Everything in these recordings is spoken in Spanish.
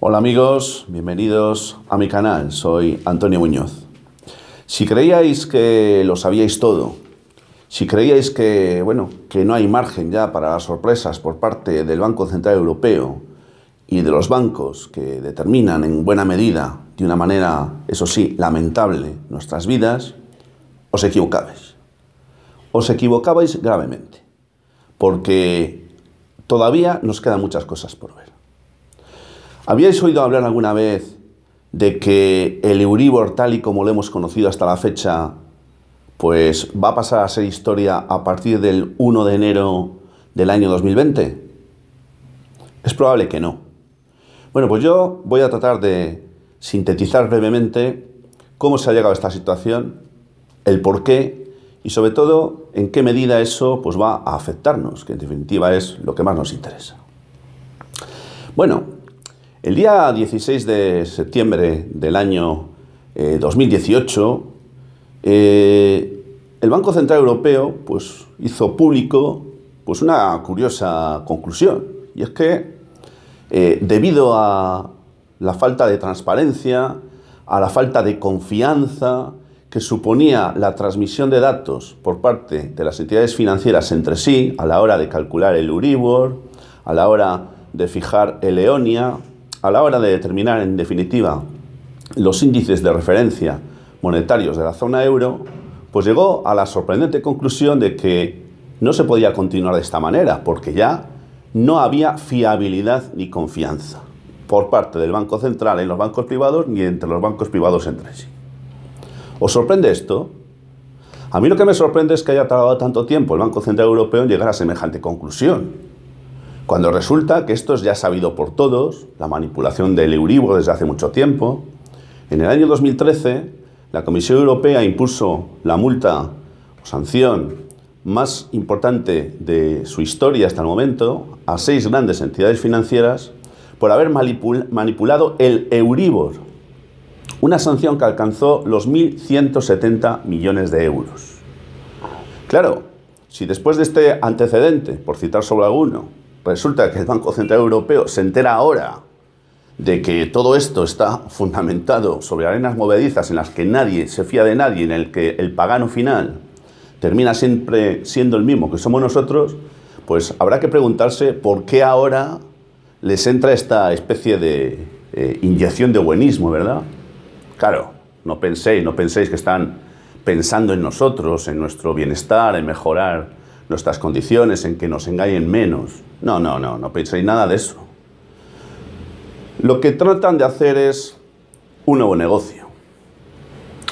Hola amigos, bienvenidos a mi canal, soy Antonio Muñoz. Si creíais que lo sabíais todo, si creíais que, que no hay margen ya para las sorpresas por parte del Banco Central Europeo y de los bancos que determinan en buena medida, de una manera, eso sí, lamentable, nuestras vidas, os equivocabais. Os equivocabais gravemente, porque todavía nos quedan muchas cosas por ver. ¿Habíais oído hablar alguna vez de que el Euribor, tal y como lo hemos conocido hasta la fecha, pues va a pasar a ser historia a partir del 1 de enero del año 2020? Es probable que no. Bueno, pues yo voy a tratar de sintetizar brevemente cómo se ha llegado a esta situación, el porqué y sobre todo en qué medida eso pues va a afectarnos, que en definitiva es lo que más nos interesa. Bueno, el día 16 de septiembre del año 2018, el Banco Central Europeo pues, hizo público pues, una curiosa conclusión. Y es que debido a la falta de transparencia, a la falta de confianza que suponía la transmisión de datos por parte de las entidades financieras entre sí, a la hora de calcular el Euribor, a la hora de fijar el EONIA, a la hora de determinar, en definitiva, los índices de referencia monetarios de la zona euro, pues llegó a la sorprendente conclusión de que no se podía continuar de esta manera, porque ya no había fiabilidad ni confianza por parte del Banco Central en los bancos privados ni entre los bancos privados entre sí. ¿Os sorprende esto? A mí lo que me sorprende es que haya tardado tanto tiempo el Banco Central Europeo en llegar a semejante conclusión, cuando resulta que esto es ya sabido por todos, la manipulación del Euribor desde hace mucho tiempo. En el año 2013, la Comisión Europea impuso la multa o sanción más importante de su historia hasta el momento a 6 grandes entidades financieras por haber manipulado el Euribor, una sanción que alcanzó los 1.170 millones de euros. Claro, si después de este antecedente, por citar solo alguno, resulta que el Banco Central Europeo se entera ahora de que todo esto está fundamentado sobre arenas movedizas en las que nadie se fía de nadie, en el que el pagano final termina siempre siendo el mismo que somos nosotros, pues habrá que preguntarse por qué ahora les entra esta especie de inyección de buenismo, ¿verdad? Claro, no penséis que están pensando en nosotros, en nuestro bienestar, en mejorar nuestras condiciones, en que nos engañen menos. No penséis nada de eso. Lo que tratan de hacer es un nuevo negocio.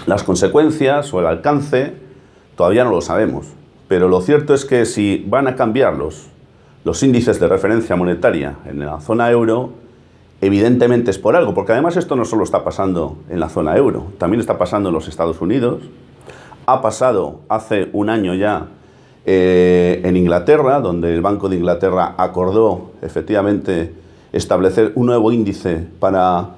Las consecuencias o el alcance todavía no lo sabemos, pero lo cierto es que si van a cambiar los índices de referencia monetaria en la zona euro, evidentemente es por algo, porque además esto no solo está pasando en la zona euro, también está pasando en los Estados Unidos, ha pasado hace un año ya en Inglaterra, donde el Banco de Inglaterra acordó efectivamente establecer un nuevo índice para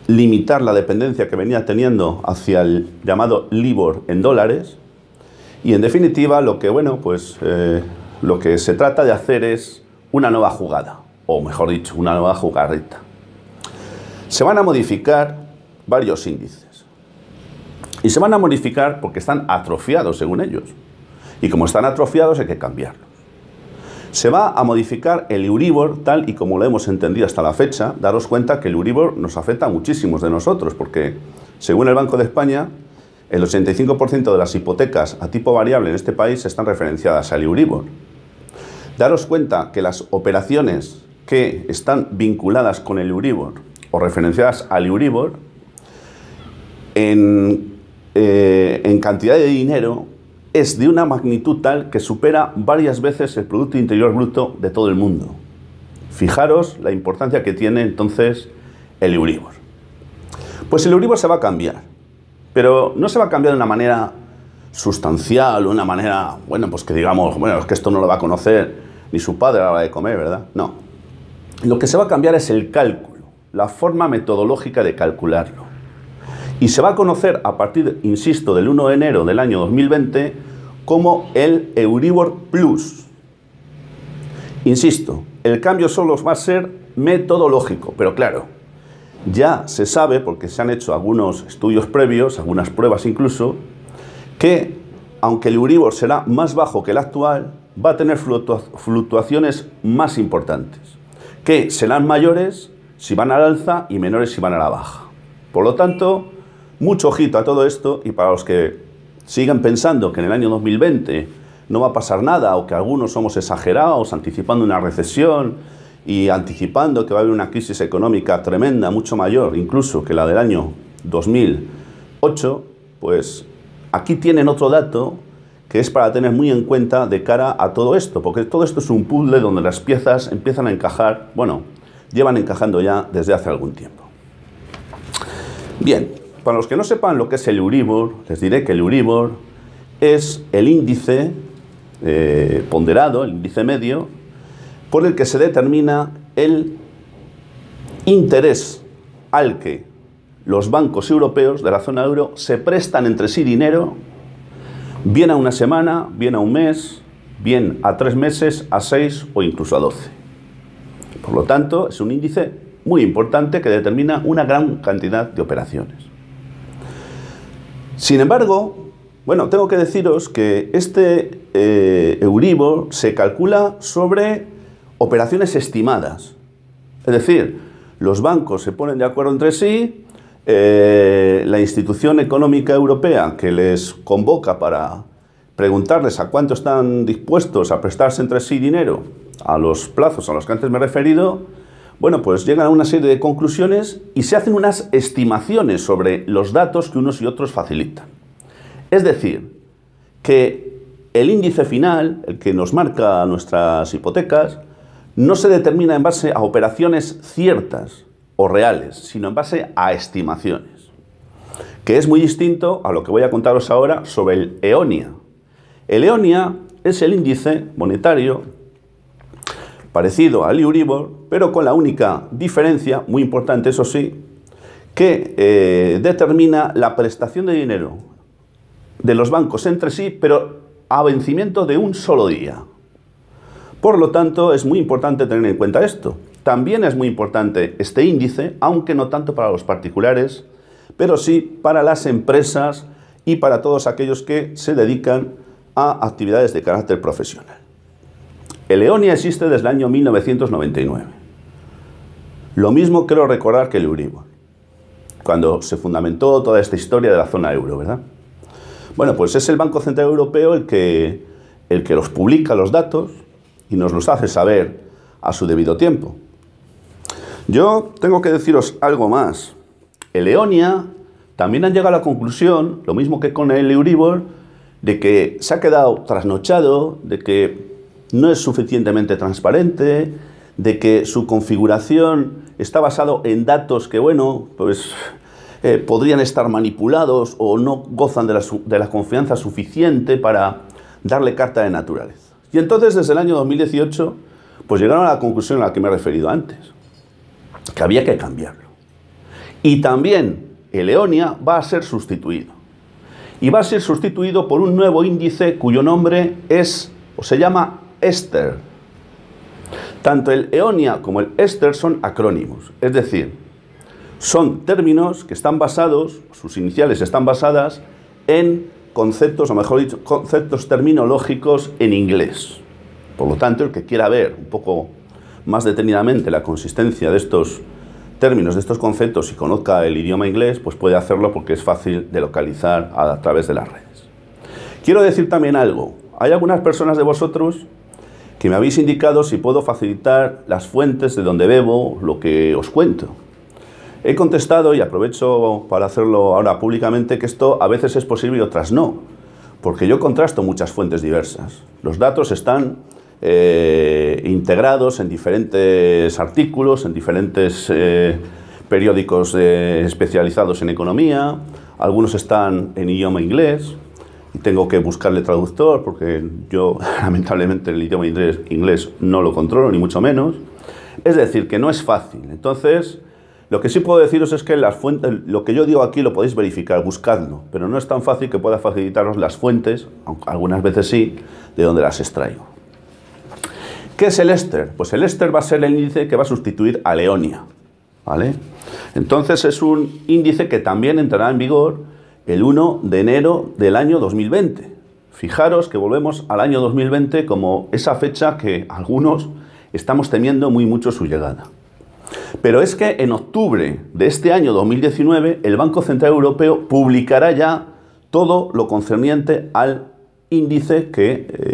limitar la dependencia que venía teniendo hacia el llamado LIBOR en dólares. Y en definitiva lo que se trata de hacer es una nueva jugada, o mejor dicho, una nueva jugarreta. Se van a modificar varios índices. Y se van a modificar porque están atrofiados según ellos. Y como están atrofiados hay que cambiarlos. Se va a modificar el Euribor tal y como lo hemos entendido hasta la fecha. Daros cuenta que el Euribor nos afecta a muchísimos de nosotros, porque según el Banco de España, el 85% de las hipotecas a tipo variable en este país están referenciadas al Euribor. Daros cuenta que las operaciones que están vinculadas con el Euribor o referenciadas al Euribor en cantidad de dinero es de una magnitud tal que supera varias veces el Producto Interior Bruto de todo el mundo. Fijaros la importancia que tiene entonces el Euribor. Pues el Euribor se va a cambiar, pero no se va a cambiar de una manera sustancial, o una manera, pues que digamos, es que esto no lo va a conocer ni su padre a la hora de comer, ¿verdad? No. Lo que se va a cambiar es el cálculo, la forma metodológica de calcularlo. Y se va a conocer a partir, insisto, del 1 de enero del año 2020 como el Euribor Plus. Insisto, el cambio solo va a ser metodológico, pero claro, ya se sabe, porque se han hecho algunos estudios previos, algunas pruebas incluso, que aunque el Euribor será más bajo que el actual, va a tener fluctuaciones más importantes, que serán mayores si van al alza y menores si van a la baja. Por lo tanto, mucho ojito a todo esto, y para los que sigan pensando que en el año 2020 no va a pasar nada, o que algunos somos exagerados, anticipando una recesión y anticipando que va a haber una crisis económica tremenda, mucho mayor incluso que la del año 2008, pues aquí tienen otro dato que es para tener muy en cuenta de cara a todo esto, porque todo esto es un puzzle donde las piezas empiezan a encajar, bueno, llevan encajando ya desde hace algún tiempo. Bien, para los que no sepan lo que es el Euribor, les diré que el Euribor es el índice ponderado, el índice medio, por el que se determina el interés al que los bancos europeos de la zona euro se prestan entre sí dinero, bien a una semana, bien a un mes, bien a 3 meses, a 6 o incluso a 12. Por lo tanto, es un índice muy importante que determina una gran cantidad de operaciones. Sin embargo, bueno, tengo que deciros que este Euribor se calcula sobre operaciones estimadas. Es decir, los bancos se ponen de acuerdo entre sí, la institución económica europea que les convoca para preguntarles a cuánto están dispuestos a prestarse entre sí dinero a los plazos a los que antes me he referido, bueno, pues llegan a una serie de conclusiones y se hacen unas estimaciones sobre los datos que unos y otros facilitan. Es decir, que el índice final, el que nos marca nuestras hipotecas, no se determina en base a operaciones ciertas o reales, sino en base a estimaciones, que es muy distinto a lo que voy a contaros ahora sobre el EONIA. El EONIA es el índice monetario parecido al Euribor, pero con la única diferencia, muy importante eso sí, que determina la prestación de dinero de los bancos entre sí, pero a vencimiento de un solo día. Por lo tanto, es muy importante tener en cuenta esto. También es muy importante este índice, aunque no tanto para los particulares, pero sí para las empresas y para todos aquellos que se dedican a actividades de carácter profesional. El EONIA existe desde el año 1999. Lo mismo creo recordar que el Euribor, cuando se fundamentó toda esta historia de la zona euro, ¿verdad? Bueno, pues es el Banco Central Europeo el que los publica los datos y nos los hace saber a su debido tiempo. Yo tengo que deciros algo más. El EONIA también han llegado a la conclusión, lo mismo que con el Euribor, de que se ha quedado trasnochado, de que no es suficientemente transparente, de que su configuración está basado en datos que, bueno, pues podrían estar manipulados o no gozan de la confianza suficiente para darle carta de naturaleza. Y entonces, desde el año 2018, pues llegaron a la conclusión a la que me he referido antes, que había que cambiarlo. Y también el EONIA va a ser sustituido. Y va a ser sustituido por un nuevo índice cuyo nombre es, o se llama ESTER. Tanto el EONIA como el ESTER son acrónimos, es decir, son términos que están basados, sus iniciales están basadas en conceptos, o mejor dicho, conceptos terminológicos en inglés. Por lo tanto, el que quiera ver un poco más detenidamente la consistencia de estos términos, de estos conceptos y conozca el idioma inglés, pues puede hacerlo porque es fácil de localizar a través de las redes. Quiero decir también algo. Hay algunas personas de vosotros que me habéis indicado si puedo facilitar las fuentes de donde bebo lo que os cuento. He contestado, y aprovecho para hacerlo ahora públicamente, que esto a veces es posible y otras no, porque yo contrasto muchas fuentes diversas. Los datos están integrados en diferentes artículos, en diferentes periódicos especializados en economía, algunos están en idioma inglés, y tengo que buscarle traductor, porque yo lamentablemente el idioma inglés no lo controlo, ni mucho menos. Es decir, que no es fácil. Entonces, lo que sí puedo deciros es que las fuentes, lo que yo digo aquí lo podéis verificar, buscadlo, pero no es tan fácil que pueda facilitaros las fuentes, aunque algunas veces sí, de donde las extraigo. ¿Qué es el Exter? Pues el Exter va a ser el índice que va a sustituir a Eonia, ¿vale? Entonces es un índice que también entrará en vigor el 1 de enero del año 2020. Fijaros que volvemos al año 2020 como esa fecha que algunos estamos temiendo muy mucho su llegada. Pero es que en octubre de este año 2019 el Banco Central Europeo publicará ya todo lo concerniente al índice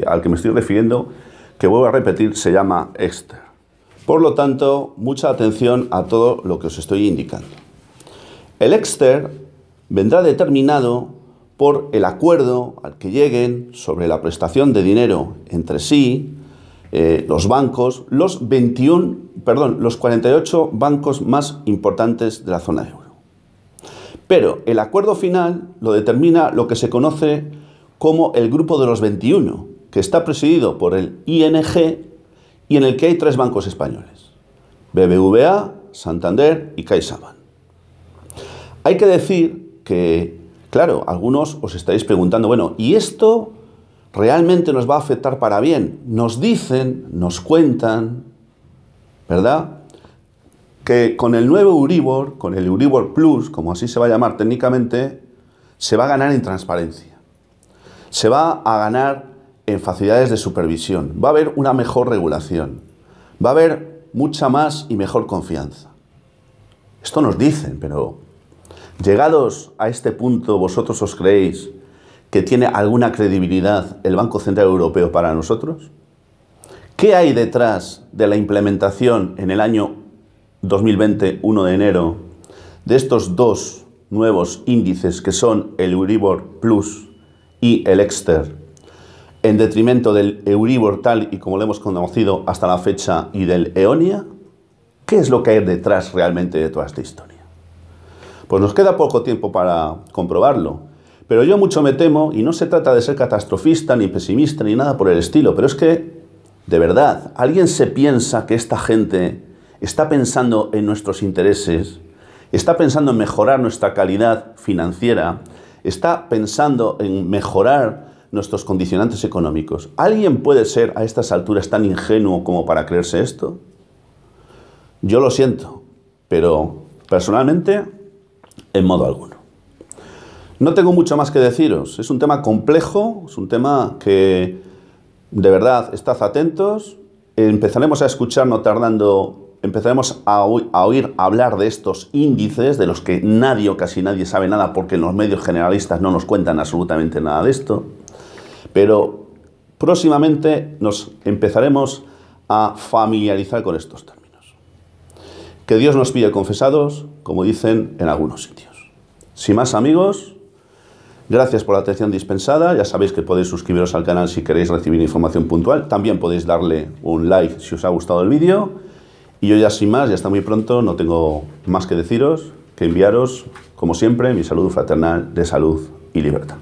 al que me estoy refiriendo, que vuelvo a repetir, se llama Exter. Por lo tanto, mucha atención a todo lo que os estoy indicando. El Exter vendrá determinado por el acuerdo al que lleguen sobre la prestación de dinero entre sí, los bancos, los 48 bancos más importantes de la zona euro. Pero el acuerdo final lo determina lo que se conoce como el Grupo de los 21, que está presidido por el ING y en el que hay 3 bancos españoles: BBVA, Santander y CaixaBank. Hay que decir que, claro, algunos os estaréis preguntando, bueno, ¿y esto realmente nos va a afectar para bien? Nos dicen, nos cuentan, ¿verdad?, que con el nuevo Euribor, con el Euribor Plus, como así se va a llamar técnicamente, se va a ganar en transparencia. Se va a ganar en facilidades de supervisión. Va a haber una mejor regulación. Va a haber mucha más y mejor confianza. Esto nos dicen, pero llegados a este punto, ¿vosotros os creéis que tiene alguna credibilidad el Banco Central Europeo para nosotros? ¿Qué hay detrás de la implementación en el año 2020, 1 de enero, de estos 2 nuevos índices que son el Euribor Plus y el Exter, en detrimento del Euribor tal y como lo hemos conocido hasta la fecha y del Eonia? ¿Qué es lo que hay detrás realmente de toda esta historia? Pues nos queda poco tiempo para comprobarlo, pero yo mucho me temo, y no se trata de ser catastrofista, ni pesimista, ni nada por el estilo, pero es que, de verdad, ¿alguien se piensa que esta gente está pensando en nuestros intereses? ¿Está pensando en mejorar nuestra calidad financiera? ¿Está pensando en mejorar nuestros condicionantes económicos? ¿Alguien puede ser a estas alturas tan ingenuo como para creerse esto? Yo lo siento, pero personalmente, en modo alguno. No tengo mucho más que deciros. Es un tema complejo, es un tema que, de verdad, estad atentos. Empezaremos a escuchar, no tardando, empezaremos a oír hablar de estos índices, de los que nadie o casi nadie sabe nada, porque en los medios generalistas no nos cuentan absolutamente nada de esto. Pero próximamente nos empezaremos a familiarizar con estos términos. Que Dios nos pille confesados, como dicen en algunos sitios. Sin más, amigos, gracias por la atención dispensada. Ya sabéis que podéis suscribiros al canal si queréis recibir información puntual. También podéis darle un like si os ha gustado el vídeo. Y yo ya sin más, ya hasta muy pronto, no tengo más que deciros que enviaros, como siempre, mi saludo fraternal de salud y libertad.